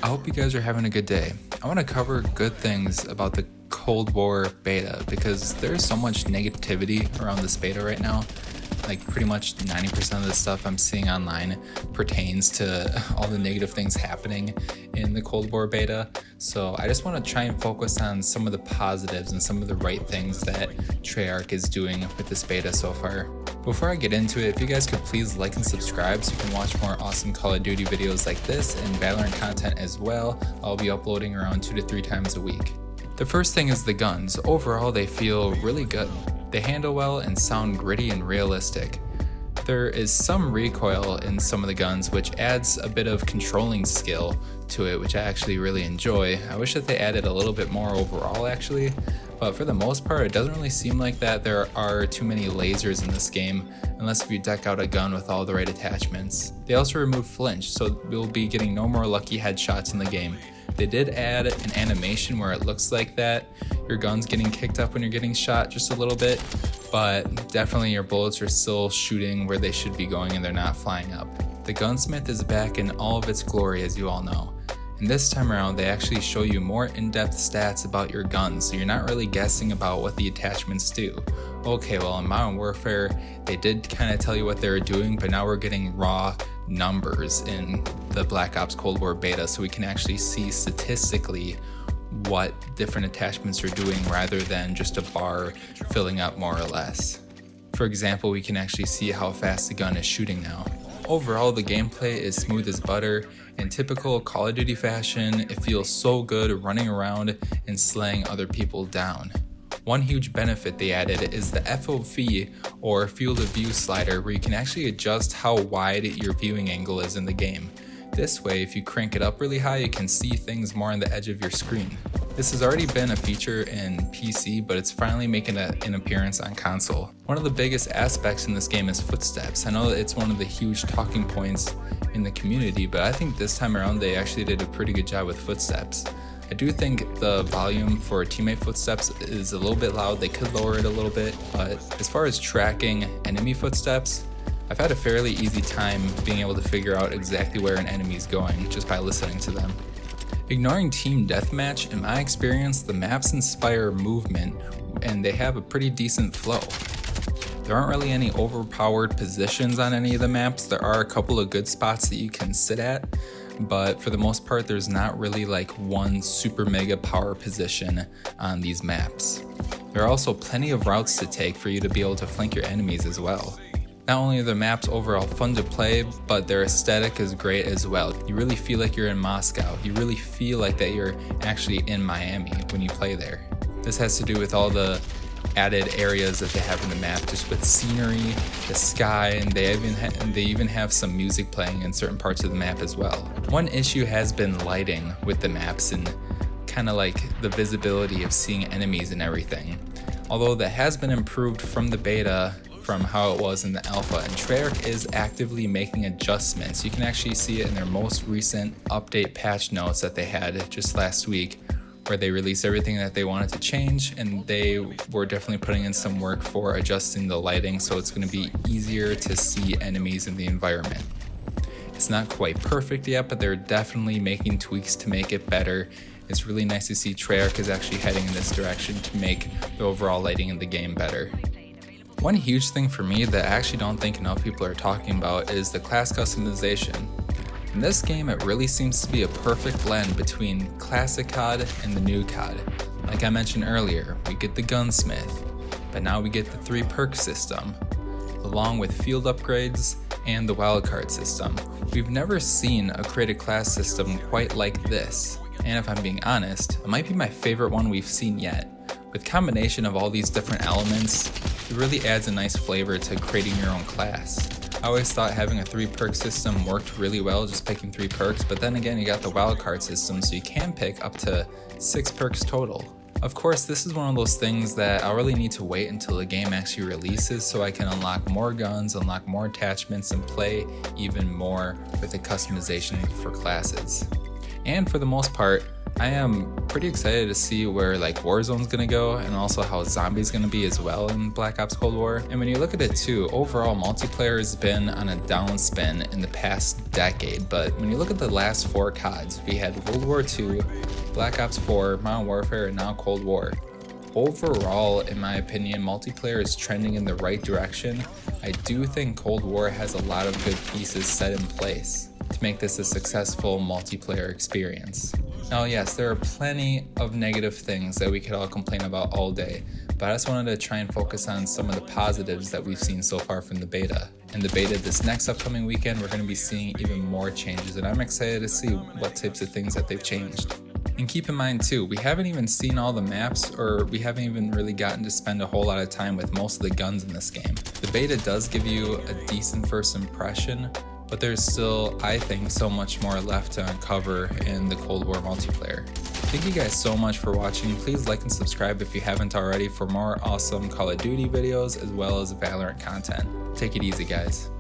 I hope you guys are having a good day. I want to cover good things about the Cold War beta because there's so much negativity around this beta right now. Like pretty much 90% of the stuff I'm seeing online pertains to all the negative things happening in the Cold War beta. So I just want to try and focus on some of the positives and some of the right things that Treyarch is doing with this beta so far. Before I get into it, if you guys could please like and subscribe so you can watch more awesome Call of Duty videos like this and Valorant content as well. I'll be uploading around 2 to 3 times a week. The first thing is the guns. Overall, they feel really good. They handle well and sound gritty and realistic. There is some recoil in some of the guns, which adds a bit of controlling skill to it, which I actually really enjoy. I wish that they added a little bit more overall actually, but for the most part it doesn't really seem like that there are too many lasers in this game unless if you deck out a gun with all the right attachments. They also removed flinch, so we'll be getting no more lucky headshots in the game. They did add an animation where it looks like that your gun's getting kicked up when you're getting shot just a little bit, but definitely your bullets are still shooting where they should be going and they're not flying up. The Gunsmith is back in all of its glory, as you all know. And this time around they actually show you more in-depth stats about your guns, so you're not really guessing about what the attachments do. Okay, well in Modern Warfare they did kind of tell you what they were doing, but now we're getting raw numbers in the Black Ops Cold War beta, so we can actually see statistically what different attachments are doing rather than just a bar filling up more or less. For example, we can actually see how fast the gun is shooting now. Overall, the gameplay is smooth as butter. In typical Call of Duty fashion, it feels so good running around and slaying other people down. One huge benefit they added is the FOV, or field of view slider, where you can actually adjust how wide your viewing angle is in the game. This way, if you crank it up really high, you can see things more on the edge of your screen. This has already been a feature in PC, but it's finally making an appearance on console. One of the biggest aspects in this game is footsteps. I know that it's one of the huge talking points in the community, but I think this time around they actually did a pretty good job with footsteps. I do think the volume for teammate footsteps is a little bit loud. They could lower it a little bit, but as far as tracking enemy footsteps, I've had a fairly easy time being able to figure out exactly where an enemy is going just by listening to them. Ignoring team deathmatch, in my experience, the maps inspire movement and they have a pretty decent flow. There aren't really any overpowered positions on any of the maps. There are a couple of good spots that you can sit at, but for the most part there's not really like one super mega power position on these maps. There are also plenty of routes to take for you to be able to flank your enemies as well. Not only are the maps overall fun to play, but their aesthetic is great as well. You really feel like you're in Moscow. You really feel like that you're actually in Miami when you play there. This has to do with all the added areas that they have in the map, just with scenery, the sky, and they even have some music playing in certain parts of the map as well. One issue has been lighting with the maps and kind of like the visibility of seeing enemies and everything. Although that has been improved from the beta from how it was in the alpha, and Treyarch is actively making adjustments. You can actually see it in their most recent update patch notes that they had just last week, where they released everything that they wanted to change, and they were definitely putting in some work for adjusting the lighting so it's going to be easier to see enemies in the environment. It's not quite perfect yet, but they're definitely making tweaks to make it better. It's really nice to see Treyarch is actually heading in this direction to make the overall lighting in the game better. One huge thing for me that I actually don't think enough people are talking about is the class customization. In this game, it really seems to be a perfect blend between classic COD and the new COD. Like I mentioned earlier, we get the Gunsmith, but now we get the 3 perk system, along with field upgrades and the wildcard system. We've never seen a created class system quite like this, and if I'm being honest, it might be my favorite one we've seen yet. With combination of all these different elements, it really adds a nice flavor to creating your own class. I always thought having a 3 perk system worked really well, just picking 3 perks, but then again you got the wildcard system, so you can pick up to 6 perks total. Of course, this is one of those things that I'll really need to wait until the game actually releases so I can unlock more guns, unlock more attachments, and play even more with the customization for classes. And for the most part, I am pretty excited to see where like Warzone's gonna go and also how Zombie's gonna be as well in Black Ops Cold War. And when you look at it too, overall multiplayer has been on a downspin in the past decade, but when you look at the last 4 CODs, we had World War II, Black Ops 4, Modern Warfare, and now Cold War. Overall, in my opinion, multiplayer is trending in the right direction. I do think Cold War has a lot of good pieces set in place to make this a successful multiplayer experience. Now yes, there are plenty of negative things that we could all complain about all day, but I just wanted to try and focus on some of the positives that we've seen so far from the beta. In the beta this next upcoming weekend, we're going to be seeing even more changes, and I'm excited to see what types of things that they've changed. And keep in mind too, we haven't even seen all the maps, or we haven't even really gotten to spend a whole lot of time with most of the guns in this game. The beta does give you a decent first impression, but there's still, I think, so much more left to uncover in the Cold War multiplayer. Thank you guys so much for watching. Please like and subscribe if you haven't already for more awesome Call of Duty videos as well as Valorant content. Take it easy, guys.